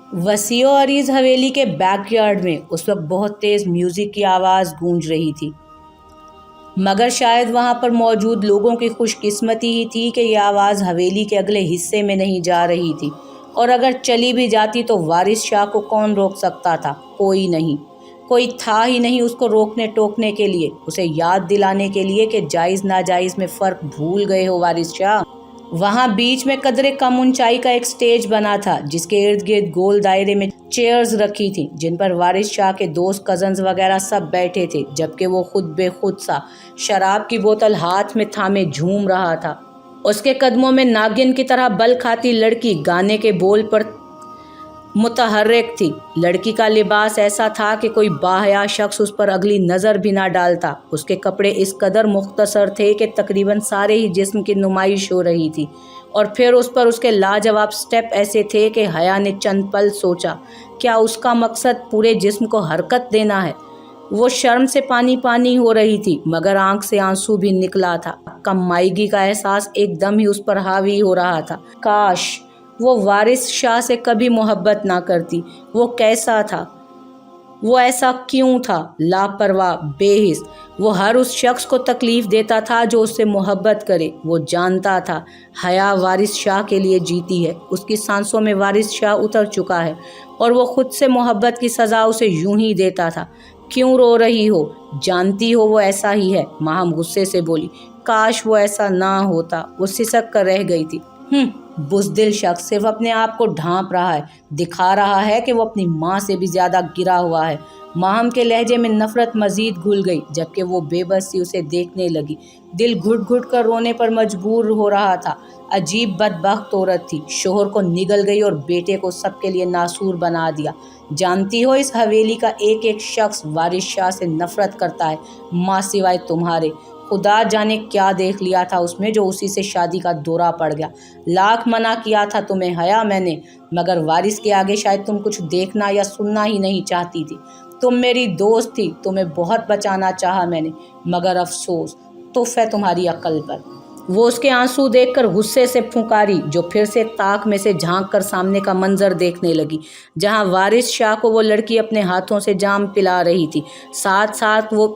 वसीओ अरीज हवेली के बैकयार्ड में उस वक्त बहुत तेज म्यूजिक की आवाज़ गूंज रही थी, मगर शायद वहां पर मौजूद लोगों की खुशकिस्मती ही थी कि यह आवाज़ हवेली के अगले हिस्से में नहीं जा रही थी, और अगर चली भी जाती तो वारिस शाह को कौन रोक सकता था। कोई नहीं, कोई था ही नहीं उसको रोकने टोकने के लिए, उसे याद दिलाने के लिए कि जायज़ नाजायज़ में फ़र्क भूल गए हो वारिस शाह। वहाँ बीच में कदरे कम ऊंचाई का एक स्टेज बना था, जिसके इर्द गिर्द गोल दायरे में चेयर्स रखी थी, जिन पर वारिस शाह के दोस्त कजन्स वगैरह सब बैठे थे, जबकि वो खुद बेखुद सा शराब की बोतल हाथ में थामे झूम रहा था। उसके कदमों में नागिन की तरह बल खाती लड़की गाने के बोल पर मुतहर्रिक थी। लड़की का लिबास ऐसा था कि कोई बाहया शख्स उस पर अगली नज़र भी ना डालता। उसके कपड़े इस कदर मुख्तसर थे कि तकरीबन सारे ही जिस्म की नुमाइश हो रही थी, और फिर उस पर उसके लाजवाब स्टेप ऐसे थे कि हया ने चंद पल सोचा, क्या उसका मकसद पूरे जिस्म को हरकत देना है। वो शर्म से पानी पानी हो रही थी, मगर आंख से आंसू भी निकला था। कम माईगी का एहसास एकदम ही उस पर हावी हो रहा था। काश वो वारिस शाह से कभी मोहब्बत ना करती। वो कैसा था, वो ऐसा क्यों था, लापरवाह, बेहिस। वो हर उस शख्स को तकलीफ़ देता था जो उससे मोहब्बत करे। वो जानता था हया वारिस शाह के लिए जीती है, उसकी सांसों में वारिस शाह उतर चुका है, और वो खुद से मोहब्बत की सज़ा उसे यूं ही देता था। क्यों रो रही हो, जानती हो वो ऐसा ही है, माहम गुस्से से बोली। काश वो ऐसा ना होता, वो सिसक कर रह गई थी। बुज़दिल शख्स सिर्फ अपने आप को ढांप रहा है, दिखा रहा है कि वो अपनी माँ से भी ज़्यादा गिरा हुआ है। माहम के लहजे में नफ़रत मज़ीद घुल गई, जबकि वो बेबसी उसे देखने लगी। दिल घुट घुट कर रोने पर मजबूर हो रहा था। अजीब बदबख्त औरत थी, शोहर को निगल गई और बेटे को सबके लिए नासूर बना दिया। जानती हो, इस हवेली का एक एक शख्स वारिस शाह से नफ़रत करता है, माँ सिवाय तुम्हारे। खुदा जाने क्या देख लिया था उसमें जो उसी से शादी का दौरा पड़ गया। लाख मना किया था तुम्हें हया मैंने, मगर वारिस के आगे शायद तुम कुछ देखना या सुनना ही नहीं चाहती थी। तुम मेरी दोस्त थी, तुम्हें बहुत बचाना चाहा मैंने, मगर अफसोस, तुफ है तुम्हारी अक्ल पर। वो उसके आंसू देखकर गुस्से से फुंकारी, जो फिर से ताक में से झांक कर सामने का मंजर देखने लगी, जहां वारिस शाह को वो लड़की अपने हाथों से जाम पिला रही थी। साथ साथ वो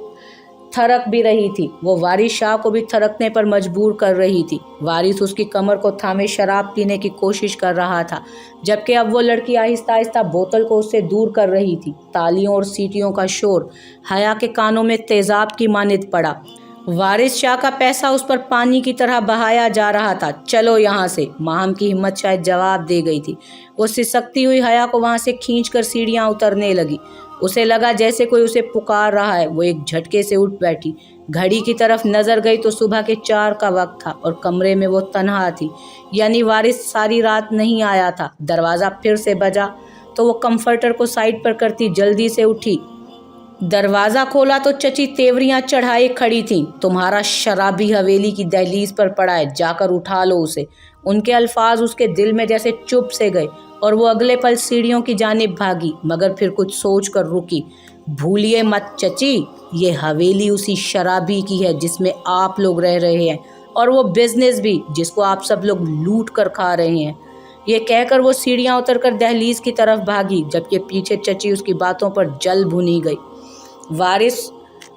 थरक भी रही थी। वो वारिस शाह को भी थरकने पर मजबूर कर रही थी। वारिस उसकी कमर को थामे शराब पीने की कोशिश कर रहा था, जबकि अब वो लड़की आहिस्ता आहिस्ता बोतल को उससे दूर कर रही थी। तालियों और सीटियों का शोर हया के कानों में तेजाब की मानिंद पड़ा। वारिस शाह का पैसा उस पर पानी की तरह बहाया जा रहा था। चलो यहाँ से, माहम की हिम्मत शायद जवाब दे गई थी। वो सिसकती हुई हया को वहाँ से खींचकर सीढ़ियाँ उतरने लगी। उसे लगा जैसे कोई उसे पुकार रहा है। वो एक झटके से उठ बैठी, घड़ी की तरफ नजर गई तो सुबह के 4 का वक्त था, और कमरे में वो तन्हा थी, यानी वारिस सारी रात नहीं आया था। दरवाज़ा फिर से बजा तो वो कंफर्टर को साइड पर करती जल्दी से उठी। दरवाज़ा खोला तो चची तेवरियां चढ़ाए खड़ी थीं। तुम्हारा शराबी हवेली की दहलीज पर पड़ा है, जाकर उठा लो उसे। उनके अल्फाज उसके दिल में जैसे चुभ से गए, और वो अगले पल सीढ़ियों की जानिब भागी, मगर फिर कुछ सोच कर रुकी। भूलिए मत चची, ये हवेली उसी शराबी की है जिसमें आप लोग रह रहे हैं, और वो बिजनेस भी जिसको आप सब लोग लूट कर खा रहे हैं। ये कहकर वो सीढ़ियाँ उतरकर दहलीज की तरफ भागी, जबकि पीछे चची उसकी बातों पर जल भुनी गई। वारिस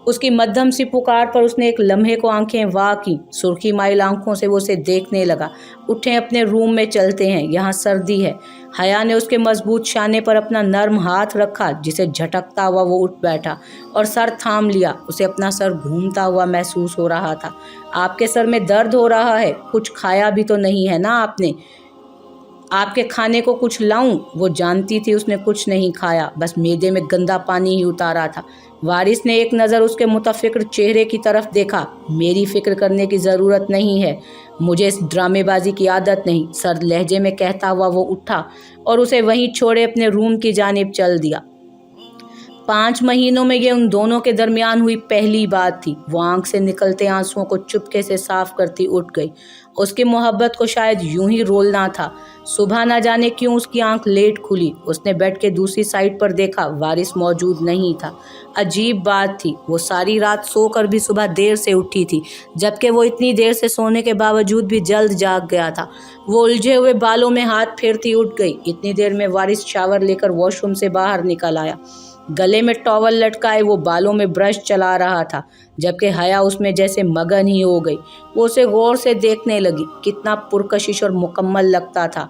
उसकी मध्यम सी पुकार पर उसने एक लम्हे को आंखें वाह की। सुर्खी माइल आंखों से वो उसे देखने लगा। उठें, अपने रूम में चलते हैं, यहाँ सर्दी है। हया ने उसके मजबूत शाने पर अपना नर्म हाथ रखा, जिसे झटकता हुआ वो उठ बैठा और सर थाम लिया। उसे अपना सर घूमता हुआ महसूस हो रहा था। आपके सर में दर्द हो रहा है, कुछ खाया भी तो नहीं है ना आपने? आपके खाने को कुछ लाऊं? वो जानती थी उसने कुछ नहीं खाया, बस मैदे में गंदा पानी ही उतारा था। वारिस ने एक नज़र उसके मुतफिक्र चेहरे की तरफ देखा। मेरी फिक्र करने की ज़रूरत नहीं है, मुझे इस ड्रामेबाजी की आदत नहीं, सर्द लहजे में कहता हुआ वो उठा और उसे वहीं छोड़े अपने रूम की जानिब चल दिया। 5 महीनों में ये उन दोनों के दरमियान हुई पहली बात थी। वो आंख से निकलते आंसुओं को चुपके से साफ करती उठ गई اس کی محبت کو شاید یوں ہی رولنا تھا۔ صبح نہ جانے کیوں اس کی آنکھ لیٹ کھلی۔ اس نے بیڈ کے دوسری سائڈ پر دیکھا، وارث موجود نہیں تھا۔ عجیب بات تھی، وہ ساری رات سو کر بھی صبح دیر سے اٹھی تھی، جبکہ وہ اتنی دیر سے سونے کے باوجود بھی جلد جاگ گیا تھا۔ وہ الجھے ہوئے بالوں میں ہاتھ پھیرتی اٹھ گئی۔ اتنی دیر میں وارث شاور لے کر واش روم سے باہر نکل آیا۔ گلے میں ٹاول لٹکائے وہ بالوں میں برش چلا رہا تھا، جبکہ حیا اس میں جیسے مگن ہی ہو گئی۔ وہ اسے غور سے دیکھنے لگی، کتنا پرکشش اور مکمل لگتا تھا،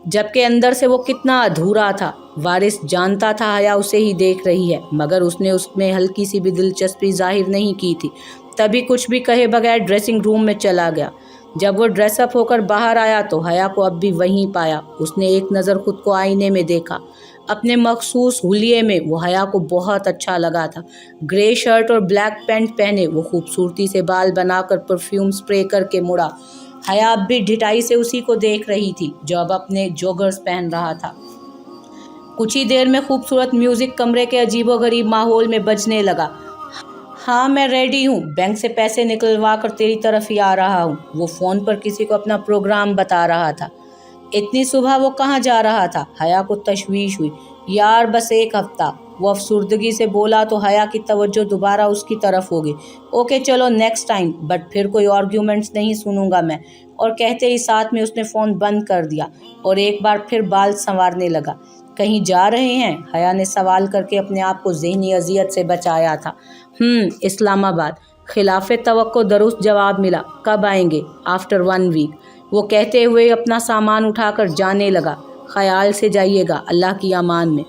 جبکہ اندر سے وہ کتنا ادھورا تھا۔ وارث جانتا تھا حیا اسے ہی دیکھ رہی ہے، مگر اس نے اس میں ہلکی سی بھی دلچسپی ظاہر نہیں کی تھی۔ تبھی کچھ بھی کہے بغیر ڈریسنگ روم میں چلا گیا۔ جب وہ ڈریس اپ ہو کر باہر آیا تو حیا کو اب بھی وہیں پایا۔ اس نے ایک نظر خود کو آئینے میں دیکھا۔ اپنے مخصوص حلیے میں وہ حیا کو بہت اچھا لگا تھا۔ گرے شرٹ اور بلیک پینٹ پہنے وہ خوبصورتی سے بال بنا کر پرفیوم سپرے کر کے مڑا۔ حیا اب بھی ڈھٹائی سے اسی کو دیکھ رہی تھی جو اب اپنے جوگرز پہن رہا تھا۔ کچھ ہی دیر میں خوبصورت میوزک کمرے کے عجیب و غریب ماحول میں بجنے لگا۔ ہاں میں ریڈی ہوں، بینک سے پیسے نکلوا کر تیری طرف ہی آ رہا ہوں۔ وہ فون پر کسی کو اپنا پروگرام بتا رہا تھا۔ اتنی صبح وہ کہاں جا رہا تھا؟ حیا کو تشویش ہوئی۔ یار بس ایک ہفتہ، وہ افسردگی سے بولا تو حیا کی توجہ دوبارہ اس کی طرف ہوگی۔ اوکے چلو نیکسٹ ٹائم، بٹ پھر کوئی آرگیومنٹس نہیں سنوں گا میں۔ اور کہتے ہی ساتھ میں اس نے فون بند کر دیا اور ایک بار پھر بال سنوارنے لگا۔ کہیں جا رہے ہیں؟ حیا نے سوال کر کے اپنے آپ کو ذہنی اذیت سے بچایا تھا۔ اسلام آباد۔ خلاف توقع درست جواب ملا۔ کب آئیں گے؟ آفٹر 1 ویک، وہ کہتے ہوئے اپنا سامان اٹھا کر جانے لگا۔ خیال سے جائیے گا، اللہ کی امان میں۔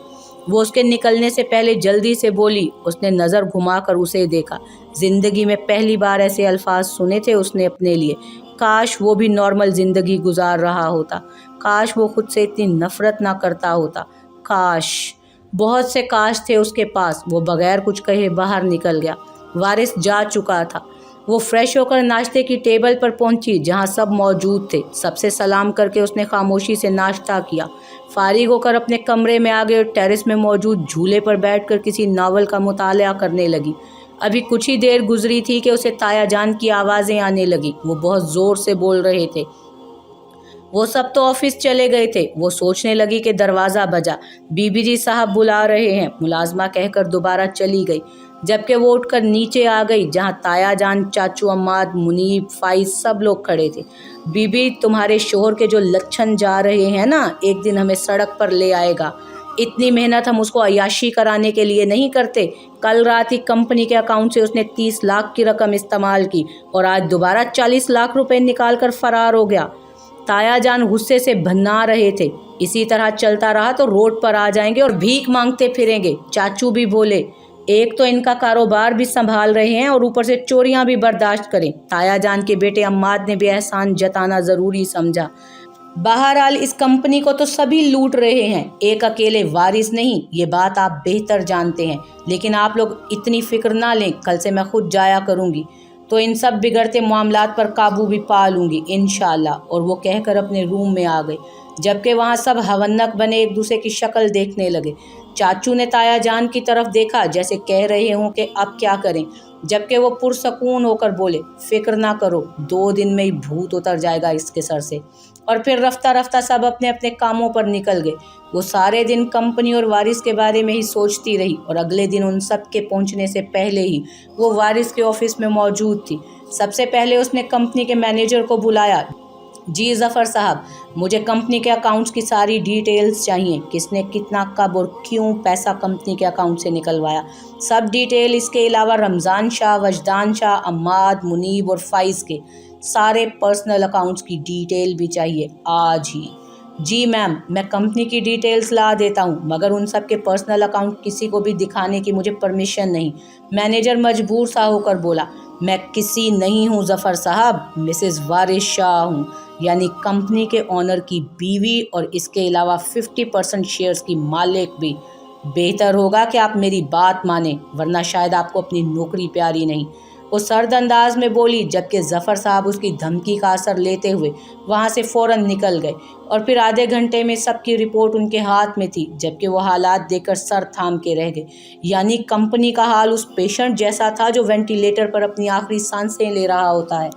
وہ اس کے نکلنے سے پہلے جلدی سے بولی۔ اس نے نظر گھما کر اسے دیکھا۔ زندگی میں پہلی بار ایسے الفاظ سنے تھے اس نے اپنے لیے۔ کاش وہ بھی نارمل زندگی گزار رہا ہوتا، کاش وہ خود سے اتنی نفرت نہ کرتا ہوتا، کاش۔ بہت سے کاش تھے اس کے پاس۔ وہ بغیر کچھ کہے باہر نکل گیا۔ وارث جا چکا تھا۔ وہ فریش ہو کر ناشتے کی ٹیبل پر پہنچی جہاں سب موجود تھے۔ سب سے سلام کر کے اس نے خاموشی سے ناشتہ کیا۔ فارغ ہو کر اپنے کمرے میں آ گئی اور ٹیرس میں موجود جھولے پر بیٹھ کر کسی ناول کا مطالعہ کرنے لگی۔ ابھی کچھ ہی دیر گزری تھی کہ اسے تایا جان کی آوازیں آنے لگیں۔ وہ بہت زور سے بول رہے تھے۔ وہ سب تو آفس چلے گئے تھے۔ وہ سوچنے لگی کہ دروازہ بجا۔ بی بی جی صاحب بلا رہے ہیں، ملازمہ کہہ کر دوبارہ چلی گئی، جبکہ وہ اٹھ کر نیچے آ گئی جہاں تایا جان، چاچو عماد، منیب، فائز سب لوگ کھڑے تھے۔ بی بی تمہارے شوہر کے جو لچھن جا رہے ہیں نا، ایک دن ہمیں سڑک پر لے آئے گا۔ اتنی محنت ہم اس کو عیاشی کرانے کے لیے نہیں کرتے۔ کل رات ہی کمپنی کے اکاؤنٹ سے اس نے 30 لاکھ کی رقم استعمال کی اور آج دوبارہ 40 لاکھ روپے نکال کر فرار ہو گیا۔ تایا جان غصے سے بھنا رہے تھے۔ اسی طرح چلتا رہا تو روڈ پر آ جائیں گے اور بھیک مانگتے پھریں گے۔ چاچو بھی بولے، ایک تو ان کا کاروبار بھی سنبھال رہے ہیں اور اوپر سے چوریاں بھی برداشت کریں۔ تایا جان کے بیٹے عماد نے بھی احسان جتانا ضروری سمجھا۔ بہرحال اس کمپنی کو تو سبھی لوٹ رہے ہیں، ایک اکیلے وارث نہیں، یہ بات آپ بہتر جانتے ہیں۔ لیکن آپ لوگ اتنی فکر نہ لیں، کل سے میں خود جایا کروں گی تو ان سب بگڑتے معاملات پر قابو بھی پا لوں گی انشاءاللہ۔ اور وہ کہہ کر اپنے روم میں آ گئی، جبکہ وہاں سب ہونک بنے ایک دوسرے کی شکل دیکھنے لگے۔ چاچو نے تایا جان کی طرف دیکھا جیسے کہہ رہے ہوں کہ اب کیا کریں، جبکہ وہ پرسکون ہو کر بولے، فکر نہ کرو، 2 دن میں ہی بھوت اتر جائے گا اس کے سر سے۔ اور پھر رفتہ رفتہ سب اپنے اپنے کاموں پر نکل گئے۔ وہ سارے دن کمپنی اور وارث کے بارے میں ہی سوچتی رہی اور اگلے دن ان سب کے پہنچنے سے پہلے ہی وہ وارث کے آفس میں موجود تھی۔ سب سے پہلے اس نے کمپنی کے مینیجر کو بلایا۔ جی ظفر صاحب، مجھے کمپنی کے اکاؤنٹس کی ساری ڈیٹیلز چاہیے، کس نے کتنا کب اور کیوں پیسہ کمپنی کے اکاؤنٹ سے نکلوایا، سب ڈیٹیل۔ اس کے علاوہ رمضان شاہ، وجدان شاہ، عماد، منیب اور فائز کے سارے پرسنل اکاؤنٹس کی ڈیٹیل بھی چاہیے آج ہی۔ جی میم، میں کمپنی کی ڈیٹیلز لا دیتا ہوں، مگر ان سب کے پرسنل اکاؤنٹ کسی کو بھی دکھانے کی مجھے پرمیشن نہیں۔ مینیجر مجبور سا ہو کر بولا، میں کسی نہیں ہوں ظفر صاحب، مسز وارث شاہ ہوں، یعنی کمپنی کے آنر کی بیوی اور اس کے علاوہ 50% شیئرز کی مالک بھی۔ بہتر ہوگا کہ آپ میری بات مانیں، ورنہ شاید آپ کو اپنی نوکری پیاری نہیں، وہ سرد انداز میں بولی، جبکہ ظفر صاحب اس کی دھمکی کا اثر لیتے ہوئے وہاں سے فوراً نکل گئے۔ اور پھر آدھے گھنٹے میں سب کی رپورٹ ان کے ہاتھ میں تھی، جبکہ وہ حالات دیکھ کر سر تھام کے رہ گئے۔ یعنی کمپنی کا حال اس پیشنٹ جیسا تھا جو وینٹیلیٹر پر اپنی آخری سانسیں لے رہا ہوتا ہے۔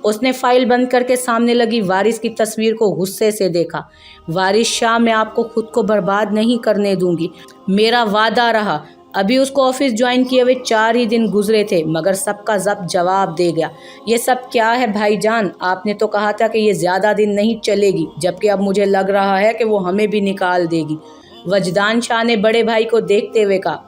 उसने फाइल बंद करके सामने लगी वारिस की तस्वीर को गुस्से से देखा। वारिस शाह, मैं आपको खुद को बर्बाद नहीं करने दूंगी, मेरा वादा रहा। अभी उसको ऑफिस ज्वाइन किए हुए 4 ही दिन गुजरे थे मगर सबका जब जवाब दे गया। ये सब क्या है भाईजान, आपने तो कहा था कि ये ज़्यादा दिन नहीं चलेगी, जबकि अब मुझे लग रहा है कि वो हमें भी निकाल देगी। वजदान शाह ने बड़े भाई को देखते हुए कहा,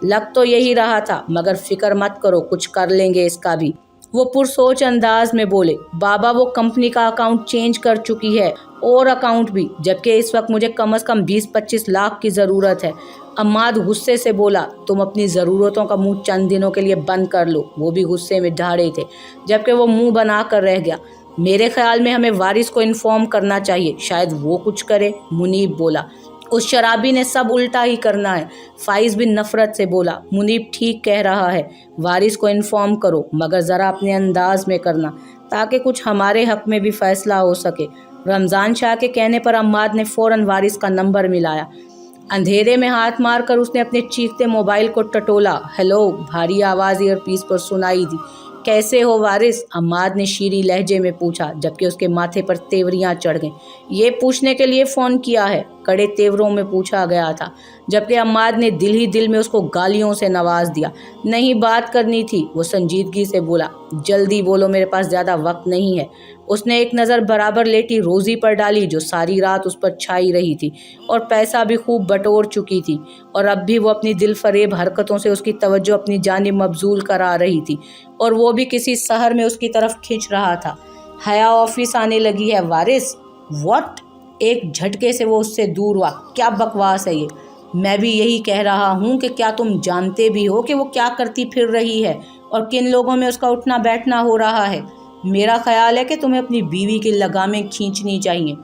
लग तो यही रहा था, मगर फिक्र मत करो, कुछ कर लेंगे इसका भी। वो पुरसोच अंदाज में बोले, बाबा वो कंपनी का अकाउंट चेंज कर चुकी है और अकाउंट भी, जबकि इस वक्त मुझे कम से कम 20-25 लाख की ज़रूरत है। अम्माद गुस्से से बोला, तुम अपनी ज़रूरतों का मुंह चंद दिनों के लिए बंद कर लो। वो भी गुस्से में ढाड़े थे, जबकि वो मुंह बना कर रह गया। मेरे ख्याल में हमें वारिस को इन्फॉर्म करना चाहिए, शायद वो कुछ करे। मुनीब बोला, उस शराबी ने सब उल्टा ही करना है। फाइज भी नफरत से बोला, मुनीब ठीक कह रहा है, वारिस को इन्फॉर्म करो, मगर ज़रा अपने अंदाज में करना ताकि कुछ हमारे हक में भी फैसला हो सके। रमज़ान शाह के कहने पर अम्माद ने फ़ौरन वारिस का नंबर मिलाया। अंधेरे में हाथ मारकर उसने अपने चीखते मोबाइल को टटोला। हेलो, भारी आवाज़ ईयरपीस पर सुनाई दी। कैसे हो वारिस? अम्माद ने शीरी लहजे में पूछा, जबकि उसके माथे पर तेवरियां चढ़ गईं। ये पूछने के लिए फ़ोन किया है? कड़े तेवरों में पूछा गया था, जबकि अम्माद ने दिल ही दिल में उसको गालियों से नवाज दिया। नहीं, बात करनी थी, वो संजीदगी से बोला। जल्दी बोलो, मेरे पास ज़्यादा वक्त नहीं है। उसने एक नज़र बराबर लेटी रोज़ी पर डाली, जो सारी रात उस पर छाई रही थी और पैसा भी खूब बटोर चुकी थी, और अब भी वो अपनी दिल फरेब हरकतों से उसकी तवज्जो अपनी जानिब मबजूल करा रही थी, और वो भी किसी सहर में उसकी तरफ खींच रहा था। हया ऑफिस आने लगी है वारिस। व्हाट? एक झटके से वो उससे दूर हुआ। क्या बकवास है ये? मैं भी यही कह रहा हूँ कि क्या तुम जानते भी हो कि वो क्या करती फिर रही है और किन लोगों में उसका उठना बैठना हो रहा है? मेरा ख्याल है कि तुम्हें अपनी बीवी की लगामें खींचनी चाहिए।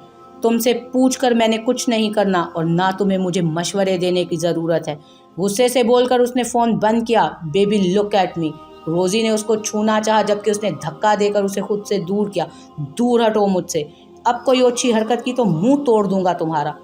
तुमसे पूछकर मैंने कुछ नहीं करना और ना तुम्हें मुझे मशवरे देने की ज़रूरत है। गुस्से से बोलकर उसने फ़ोन बंद किया। Baby look at me. रोज़ी ने उसको छूना चाहा, जबकि उसने धक्का देकर उसे खुद से दूर किया। दूर हटो मुझसे, अब कोई अच्छी हरकत की तो मुंह तोड़ दूंगा तुम्हारा।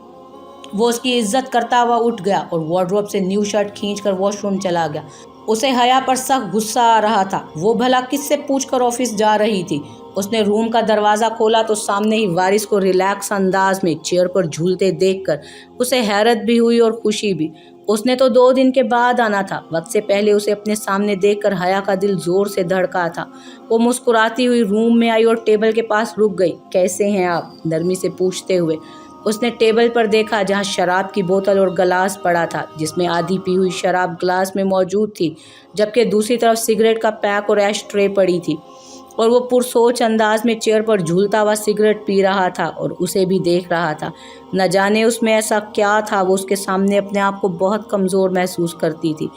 वो उसकी इज्जत करता हुआ उठ गया और वार्डरोब से न्यू शर्ट खींचकर वॉशरूम चला गया। उसे हया पर सख्त गुस्सा आ रहा था। वो भला किससे पूछकर ऑफिस जा रही थी? उसने रूम का दरवाज़ा खोला तो सामने ही वारिस को रिलैक्स अंदाज में चेयर पर झूलते देखकर उसे हैरत भी हुई और खुशी भी। उसने तो 2 दिन के बाद आना था। वक्त से पहले उसे अपने सामने देखकर हया का दिल जोर से धड़का था। वो मुस्कुराती हुई रूम में आई और टेबल के पास रुक गई। कैसे हैं आप? नरमी से पूछते हुए उसने टेबल पर देखा, जहां शराब की बोतल और गिलास पड़ा था, जिसमें आधी पी हुई शराब गिलास में मौजूद थी, जबकि दूसरी तरफ सिगरेट का पैक और एश ट्रे पड़ी थी। और वो पुरसोच अंदाज में चेयर पर झूलता हुआ सिगरेट पी रहा था और उसे भी देख रहा था। न जाने उसमें ऐसा क्या था, वो उसके सामने अपने आप को बहुत कमज़ोर महसूस करती थी।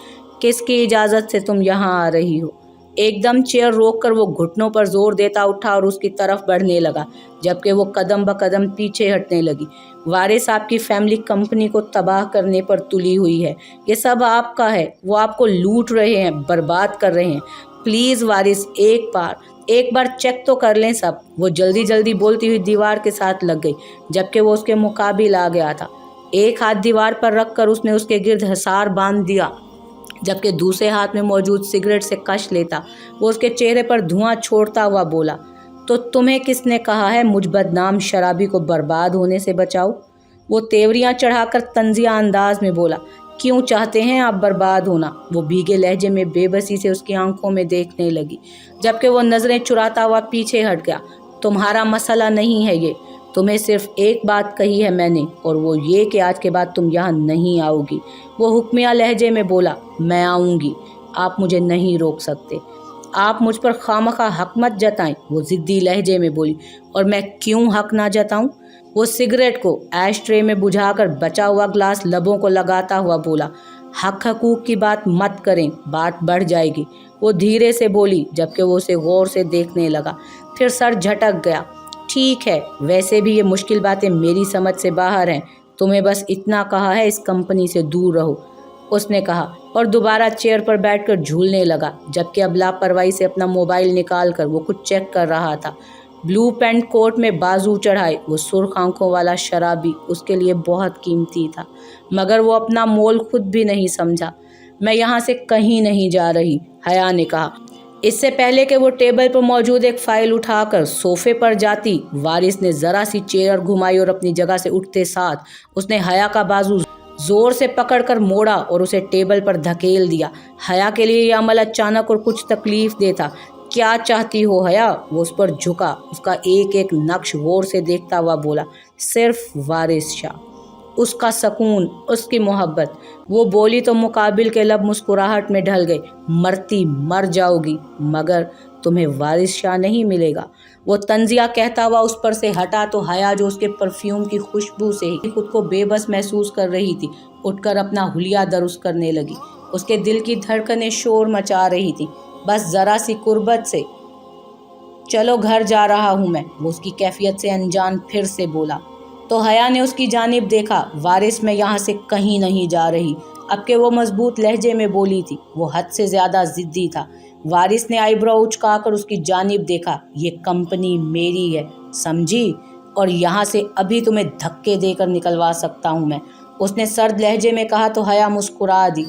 किसकी इजाज़त से तुम यहाँ आ रही हो? एकदम चेयर रोककर वो घुटनों पर जोर देता उठा और उसकी तरफ बढ़ने लगा, जबकि वो कदम ब कदम पीछे हटने लगी। वारिस आपकी फैमिली कंपनी को तबाह करने पर तुली हुई है। ये सब आपका है। वो आपको लूट रहे हैं, बर्बाद कर रहे हैं। प्लीज़ वारिस, एक बार चेक तो कर लें सब। वो जल्दी जल्दी बोलती हुई दीवार के साथ लग गई, जबकि वो उसके मुकाबिल आ गया था। एक हाथ दीवार पर रखकर उसने उसके गिर्द हिसार बांध दिया, जबकि दूसरे हाथ में मौजूद सिगरेट से कश लेता वो उसके चेहरे पर धुआं छोड़ता हुआ बोला, तो तुम्हें किसने कहा है मुझ बदनाम शराबी को बर्बाद होने से बचाओ? वो तेवरियां चढ़ाकर तंजिया अंदाज में बोला, क्यों चाहते हैं आप बर्बाद होना? वो भीगे लहजे में बेबसी से उसकी आंखों में देखने लगी, जबकि वो नज़रें चुराता हुआ पीछे हट गया। तुम्हारा मसला नहीं है ये। तुम्हें सिर्फ एक बात कही है मैंने, और वो ये कि आज के बाद तुम यहाँ नहीं आओगी। वो हुक्मिया लहजे में बोला, मैं आऊँगी, आप मुझे नहीं रोक सकते। आप मुझ पर खामखा हक मत जताएं, वो ज़िद्दी लहजे में बोली। और मैं क्यों हक ना जताऊं? वो सिगरेट को ऐश ट्रे में बुझाकर बचा हुआ ग्लास लबों को लगाता हुआ बोला, हक हकूक की बात मत करें, बात बढ़ जाएगी। वो धीरे से बोली, जबकि वो उसे गौर से देखने लगा, फिर सर झटक गया। ठीक है, वैसे भी ये मुश्किल बातें मेरी समझ से बाहर हैं। तुम्हें बस इतना कहा है, इस कंपनी से दूर रहो, उसने कहा, और दोबारा चेयर पर बैठकर झूलने लगा, जबकि अब लापरवाही से अपना मोबाइल निकालकर वो कुछ चेक कर रहा था। ब्लू पैंट कोट में बाजू चढ़ाए वो सुर्ख आंखों वाला शराबी उसके लिए बहुत कीमती था, मगर वो अपना मोल खुद भी नहीं समझा। मैं यहाँ से कहीं नहीं जा रही, हया ने कहा। اس سے پہلے کہ وہ ٹیبل پر موجود ایک فائل اٹھا کر صوفے پر جاتی، وارث نے ذرا سی چیئر گھمائی اور اپنی جگہ سے اٹھتے ساتھ اس نے حیا کا بازو زور سے پکڑ کر موڑا اور اسے ٹیبل پر دھکیل دیا۔ حیا کے لیے یہ عمل اچانک اور کچھ تکلیف دہ تھا۔ کیا چاہتی ہو حیا؟ وہ اس پر جھکا، اس کا ایک ایک نقش غور سے دیکھتا ہوا بولا، صرف وارث شاہ، اس کا سکون، اس کی محبت۔ وہ بولی تو مقابل کے لب مسکراہٹ میں ڈھل گئے، مرتی مر جاؤ گی مگر تمہیں وارث شاہ نہیں ملے گا۔ وہ طنزیہ کہتا ہوا اس پر سے ہٹا تو حیا جو اس کے پرفیوم کی خوشبو سے ہی خود کو بے بس محسوس کر رہی تھی، اٹھ کر اپنا حلیہ درست کرنے لگی۔ اس کے دل کی دھڑکنیں شور مچا رہی تھی، بس ذرا سی قربت سے۔ چلو گھر جا رہا ہوں میں، وہ اس کی کیفیت سے انجان پھر سے بولا۔ تو حیا نے اس کی جانب دیکھا، وارث میں یہاں سے کہیں نہیں جا رہی، اب کہ وہ مضبوط لہجے میں بولی تھی۔ وہ حد سے زیادہ ضدی تھا۔ وارث نے آئی برو اچکا کر اس کی جانب دیکھا، یہ کمپنی میری ہے، سمجھی؟ اور یہاں سے ابھی تمہیں دھکے دے کر نکلوا سکتا ہوں میں، اس نے سرد لہجے میں کہا تو حیا مسکرا دی۔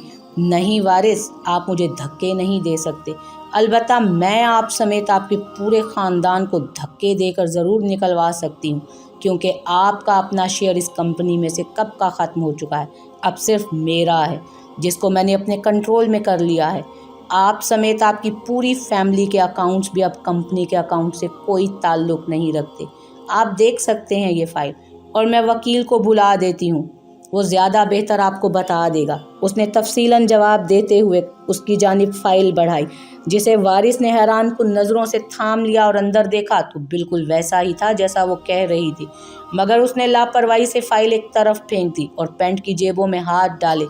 نہیں وارث، آپ مجھے دھکے نہیں دے سکتے، البتہ میں آپ سمیت آپ کے پورے خاندان کو دھکے دے کر ضرور نکلوا سکتی ہوں، کیونکہ آپ کا اپنا شیئر اس کمپنی میں سے کب کا ختم ہو چکا ہے، اب صرف میرا ہے، جس کو میں نے اپنے کنٹرول میں کر لیا ہے۔ آپ سمیت آپ کی پوری فیملی کے اکاؤنٹس بھی اب کمپنی کے اکاؤنٹ سے کوئی تعلق نہیں رکھتے۔ آپ دیکھ سکتے ہیں یہ فائل، اور میں وکیل کو بلا دیتی ہوں، وہ زیادہ بہتر آپ کو بتا دے گا، اس نے تفصیلاً جواب دیتے ہوئے اس کی جانب فائل بڑھائی، جسے وارث نے حیران کن نظروں سے تھام لیا اور اندر دیکھا تو بالکل ویسا ہی تھا جیسا وہ کہہ رہی تھی، مگر اس نے لاپرواہی سے فائل ایک طرف پھینک دی اور پینٹ کی جیبوں میں ہاتھ ڈالے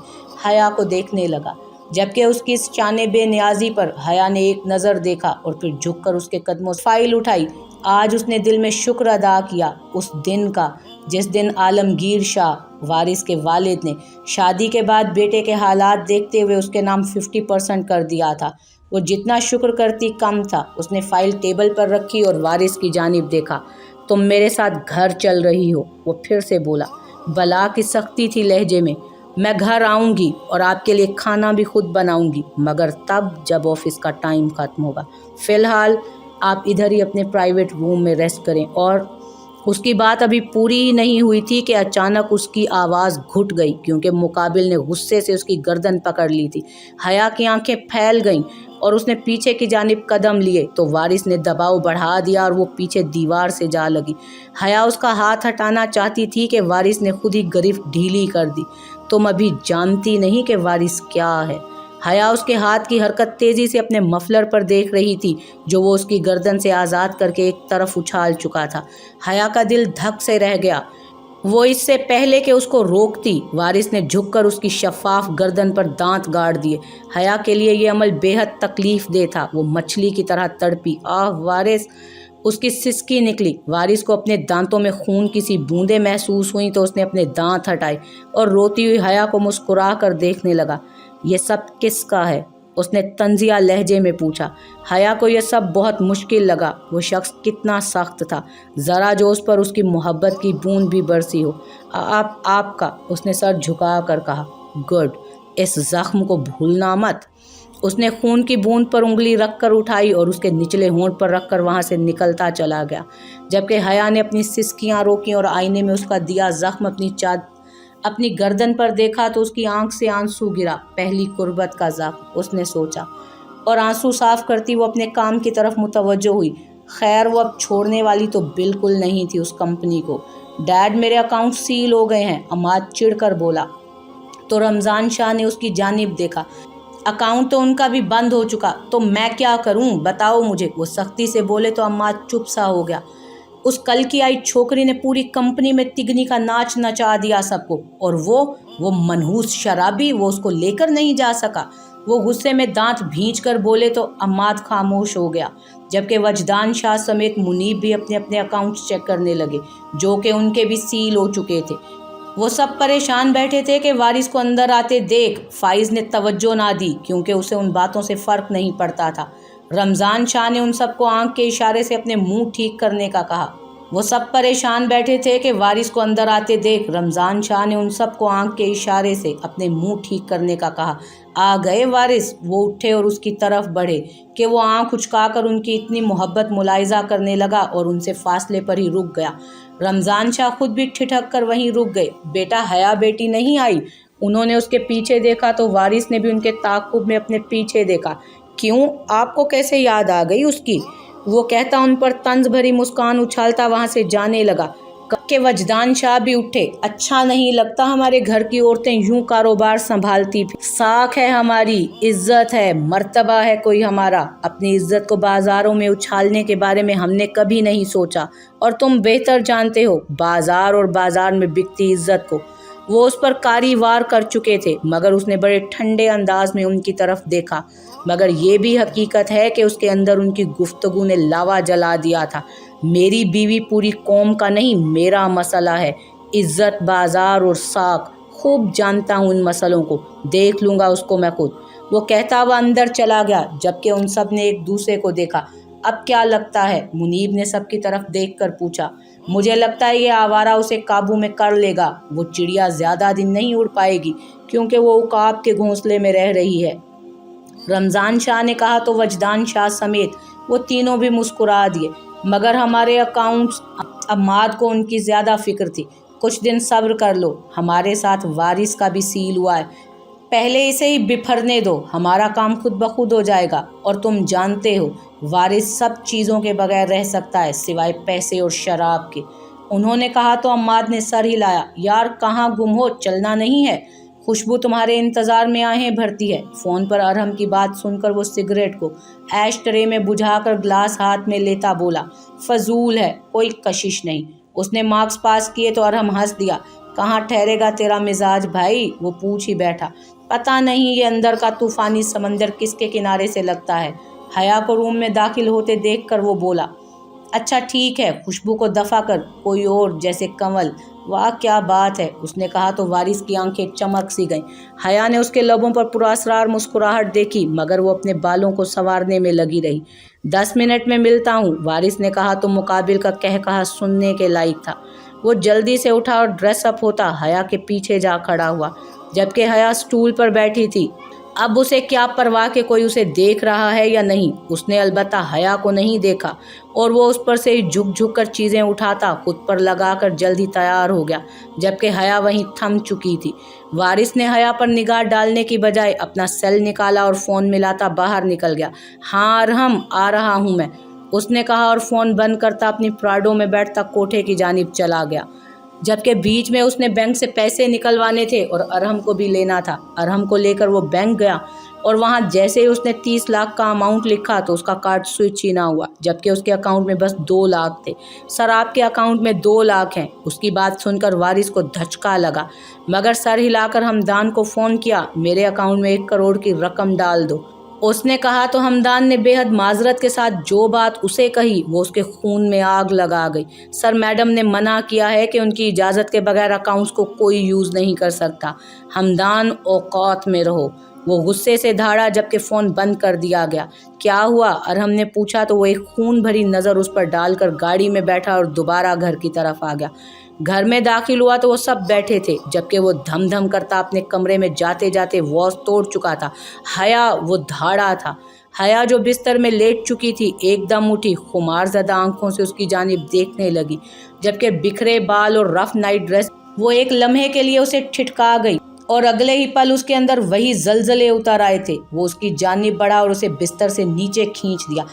حیا کو دیکھنے لگا، جبکہ اس کی اس شان بے نیازی پر حیا نے ایک نظر دیکھا اور پھر جھک کر اس کے قدموں سے فائل اٹھائی۔ آج اس نے دل میں شکر ادا کیا اس دن کا جس دن عالمگیر شاہ، وارث کے والد نے شادی کے بعد بیٹے کے حالات دیکھتے ہوئے اس کے نام 50% کر دیا تھا۔ وہ جتنا شکر کرتی کم تھا۔ اس نے فائل ٹیبل پر رکھی اور وارث کی جانب دیکھا۔ تم میرے ساتھ گھر چل رہی ہو، وہ پھر سے بولا، بلا کی سختی تھی لہجے میں۔ میں گھر آؤں گی اور آپ کے لیے کھانا بھی خود بناؤں گی، مگر تب جب آفس کا ٹائم ختم ہوگا۔ فی الحال آپ ادھر ہی اپنے پرائیویٹ روم میں ریسٹ کریں۔ اور اس کی بات ابھی پوری ہی نہیں ہوئی تھی کہ اچانک اس کی آواز گھٹ گئی، کیونکہ مقابل نے غصے سے اس کی گردن پکڑ لی تھی۔ حیا کی آنکھیں پھیل گئیں اور اس نے پیچھے کی جانب قدم لیے تو وارث نے دباؤ بڑھا دیا اور وہ پیچھے دیوار سے جا لگی۔ حیا اس کا ہاتھ ہٹانا چاہتی تھی کہ وارث نے خود ہی گرفت ڈھیلی کر دی۔ تم ابھی جانتی نہیں کہ وارث کیا ہے۔ حیا اس کے ہاتھ کی حرکت تیزی سے اپنے مفلر پر دیکھ رہی تھی جو وہ اس کی گردن سے آزاد کر کے ایک طرف اچھال چکا تھا۔ حیا کا دل دھک سے رہ گیا۔ وہ اس سے پہلے کہ اس کو روکتی، وارث نے جھک کر اس کی شفاف گردن پر دانت گاڑ دیے۔ حیا کے لیے یہ عمل بے حد تکلیف دہ تھا۔ وہ مچھلی کی طرح تڑپی، آہ وارث! اس کی سسکی نکلی۔ وارث کو اپنے دانتوں میں خون کی سی بوندیں محسوس ہوئیں تو اس نے اپنے دانت ہٹائے اور روتی ہوئی حیا کو مسکرا کر دیکھنے لگا۔ یہ سب کس کا ہے؟ اس نے طنزیہ لہجے میں پوچھا۔ حیا کو یہ سب بہت مشکل لگا، وہ شخص کتنا سخت تھا، ذرا جو اس پر اس کی محبت کی بوند بھی برسی ہو۔ آپ کا، اس نے سر جھکا کر کہا۔ گڈ، اس زخم کو بھولنا مت۔ اس نے خون کی بوند پر انگلی رکھ کر اٹھائی اور اس کے نچلے ہونٹ پر رکھ کر وہاں سے نکلتا چلا گیا، جبکہ حیا نے اپنی سسکیاں روکیں اور آئینے میں اس کا دیا زخم اپنی گردن پر دیکھا تو اس کی آنکھ سے آنسو گرا۔ پہلی قربت کا زخم، اس نے سوچا، اور آنسو صاف کرتی وہ اپنے کام کی طرف متوجہ ہوئی۔ خیر وہ اب چھوڑنے والی تو بالکل نہیں تھی اس کمپنی کو۔ ڈیڈ میرے اکاؤنٹ سیل ہو گئے ہیں، عماد چڑ کر بولا تو رمضان شاہ نے اس کی جانب دیکھا۔ اکاؤنٹ تو ان کا بھی بند ہو چکا، تو میں کیا کروں بتاؤ مجھے، وہ سختی سے بولے تو عماد چپ سا ہو گیا۔ اس کل کی آئی چھوکری نے پوری کمپنی میں تگنی کا ناچ نچا دیا سب کو، اور وہ منحوس شرابی، وہ اس کو لے کر نہیں جا سکا۔ وہ غصے میں دانت بھینچ کر بولے تو عماد خاموش ہو گیا، جبکہ وجدان شاہ سمیت منیب بھی اپنے اپنے اکاؤنٹس چیک کرنے لگے جو کہ ان کے بھی سیل ہو چکے تھے۔ وہ سب پریشان بیٹھے تھے کہ وارث کو اندر آتے دیکھ فائز نے توجہ نہ دی، کیونکہ اسے ان باتوں سے فرق نہیں پڑتا تھا۔ رمضان شاہ نے ان سب کو آنکھ کے اشارے سے اپنے منہ ٹھیک کرنے کا کہا۔ وہ سب پریشان بیٹھے تھے کہ وارث کو اندر آتے دیکھ رمضان شاہ نے ان سب کو آنکھ کے اشارے سے اپنے منہ ٹھیک کرنے کا کہا۔ आ गए वारिस। वो उठे और उसकी तरफ बढ़े कि वो आंख उचकाकर उनकी इतनी मोहब्बत मुलाहिजा करने लगा और उनसे फासले पर ही रुक गया। रमज़ान शाह खुद भी ठिठक कर वहीं रुक गए। बेटा, हया बेटी नहीं आई? उन्होंने उसके पीछे देखा तो वारिस ने भी उनके ताक़ुब में अपने पीछे देखा। क्यों, आपको कैसे याद आ गई उसकी? वो कहता उन पर तंज भरी मुस्कान उछालता वहाँ से जाने लगा कि वजदान शाह भी उठे। अच्छा नहीं लगता हमारे घर की औरतें यूं कारोबार संभालती भी। साख है हमारी, इज्जत है, मर्तबा है कोई हमारा। अपनी इज्जत को बाजारों में उछालने के बारे में हमने कभी नहीं सोचा, और तुम बेहतर जानते हो बाजार और बाजार में बिकती इज्जत को। वो उस पर कारी वार कर चुके थे, मगर उसने बड़े ठंडे अंदाज में उनकी तरफ देखा। मगर ये भी हकीकत है कि उसके अंदर उनकी गुफ्तगू ने लावा जला दिया था। मेरी बीवी पूरी कौम का नहीं, मेरा मसला है। इज्जत, बाजार और साख, खूब जानता हूँ उन मसलों को, देख लूँगा उसको मैं खुद। वो कहता हुआ अंदर चला गया, जबकि उन सब ने एक दूसरे को देखा। अब क्या लगता है? मुनीब ने सबकी तरफ देखकर पूछा। मुझे लगता है ये आवारा उसे काबू में कर लेगा। वो चिड़िया ज़्यादा दिन नहीं उड़ पाएगी, क्योंकि वो उकाब के घोंसले में रह रही है। रमज़ान शाह ने कहा तो वजदान शाह समेत वो तीनों भी मुस्कुरा दिए। मगर हमारे अकाउंट्स, अम्माद को उनकी ज़्यादा फिक्र थी। कुछ दिन सब्र कर लो, हमारे साथ वारिस का भी सील हुआ है, पहले इसे ही बिफरने दो, हमारा काम खुद ब खुद हो जाएगा। और तुम जानते हो वारिस सब चीज़ों के बगैर रह सकता है, सिवाय पैसे और शराब के। उन्होंने कहा तो अम्माद ने सर हिलाया। यार, कहाँ गुम हो, चलना नहीं है? खुशबू तुम्हारे इंतज़ार में आहें भरती है। फ़ोन पर अरहम की बात सुनकर वो सिगरेट को ऐश ट्रे में बुझाकर ग्लास हाथ में लेता बोला, फजूल है, कोई कशिश नहीं। उसने मार्क्स पास किए तो अरहम हंस दिया। कहाँ ठहरेगा तेरा मिजाज भाई? वो पूछ ही बैठा। पता नहीं ये अंदर का तूफ़ानी समंदर किसके किनारे से लगता है। हया को रूम में दाखिल होते देखकर वो बोला, अच्छा ठीक है, खुशबू को दफ़ा कर, कोई और, जैसे कंवल। वाह क्या बात है, उसने कहा तो वारिस की आंखें चमक सी गईं। हया ने उसके लबों पर पुरअसरार मुस्कुराहट देखी, मगर वो अपने बालों को संवारने में लगी रही। 10 मिनट में मिलता हूँ, वारिस ने कहा तो मुकाबिल का कहकहा सुनने के लायक था। वो जल्दी से उठा और ड्रेसअप होता हया के पीछे जा खड़ा हुआ, जबकि हया स्टूल पर बैठी थी। अब उसे क्या परवाह कि कोई उसे देख रहा है या नहीं। उसने अलबत्ता हया को नहीं देखा, और वो उस पर से ही झुक झुक कर चीज़ें उठाता खुद पर लगाकर जल्दी तैयार हो गया, जबकि हया वहीं थम चुकी थी। वारिस ने हया पर निगाह डालने की बजाय अपना सेल निकाला और फ़ोन मिलाता बाहर निकल गया। हाँ अरहम, आ रहा हूँ मैं, उसने कहा और फ़ोन बंद करता अपनी प्राडो में बैठता कोठे की जानिब चला गया, जबकि बीच में उसने बैंक से पैसे निकलवाने थे और अरहम को भी लेना था। अरहम को लेकर वो बैंक गया, और वहाँ जैसे ही उसने 30 लाख का अमाउंट लिखा तो उसका कार्ड स्विच ही ना हुआ, जबकि उसके अकाउंट में बस 2 लाख थे। सर, आपके अकाउंट में 2 लाख हैं। उसकी बात सुनकर वारिस को धचका लगा, मगर सर हिलाकर हमदान को फ़ोन किया, मेरे अकाउंट में 1 करोड़ की रकम डाल दो। उसने कहा तो हमदान ने बेहद माजरत के साथ जो बात उसे कही वो उसके खून में आग लगा गई। सर, मैडम ने मना किया है कि उनकी इजाज़त के बगैर अकाउंट्स को कोई यूज़ नहीं कर सकता। हमदान, औकात में रहो। वो गुस्से से धाड़ा, जबकि फ़ोन बंद कर दिया गया। क्या हुआ? अरहम ने पूछा तो वो एक खून भरी नज़र उस पर डालकर गाड़ी में बैठा और दोबारा घर की तरफ आ गया। घर में दाखिल हुआ तो वो सब बैठे थे, जबकि वो धम धम करता अपने कमरे में जाते जाते वॉश तोड़ चुका था। हया, वो धाड़ा था। हया जो बिस्तर में लेट चुकी थी, एकदम उठी, खुमारज़दा आंखों से उसकी जानिब देखने लगी, जबकि बिखरे बाल और रफ नाइट ड्रेस। वो एक लम्हे के लिए उसे ठिठका गई, और अगले ही पल उसके अंदर वही जलजले उतर आए थे। वो उसकी जानिब बढ़ा और उसे बिस्तर से नीचे खींच दिया।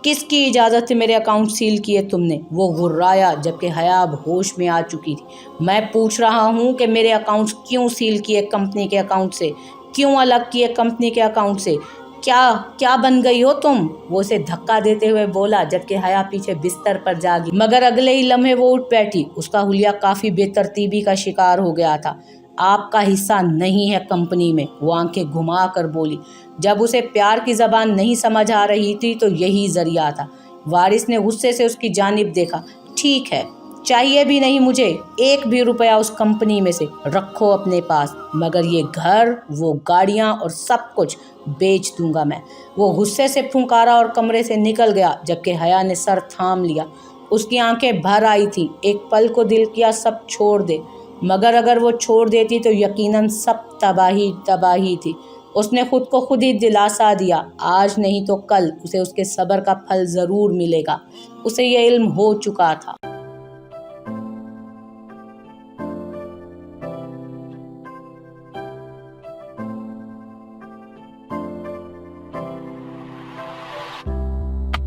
किसकी इजाज़त से मेरे अकाउंट सील किए तुमने? वो गुर्राया, जबकि हया अब होश में आ चुकी थी। मैं पूछ रहा हूँ कि मेरे अकाउंट्स क्यों सील किए कंपनी के अकाउंट से, क्यों अलग किए कंपनी के अकाउंट से? क्या बन गई हो तुम? वो उसे धक्का देते हुए बोला, जबकि हया पीछे बिस्तर पर जागी, मगर अगले ही लम्हे वो उठ बैठी। उसका हुलिया काफ़ी बेतरतीबी का शिकार हो गया था। आपका हिस्सा नहीं है कंपनी में, वो आंखें घुमा कर बोली। जब उसे प्यार की ज़बान नहीं समझ आ रही थी तो यही ज़रिया था। वारिस ने गुस्से से उसकी जानिब देखा। ठीक है, चाहिए भी नहीं मुझे 1 भी रुपया उस कंपनी में से, रखो अपने पास, मगर ये घर, वो गाड़ियाँ और सब कुछ बेच दूंगा मैं। वो गुस्से से फुंकारा और कमरे से निकल गया, जबकि हया ने सर थाम लिया। उसकी आंखें भर आई थी। एक पल को दिल किया सब छोड़ दे, مگر اگر وہ چھوڑ دیتی تو یقیناً سب تباہی تھی۔ اس نے خود کو خود ہی دلاسا دیا، آج نہیں تو کل اسے اس کے صبر کا پھل ضرور ملے گا۔ اسے یہ علم ہو چکا تھا۔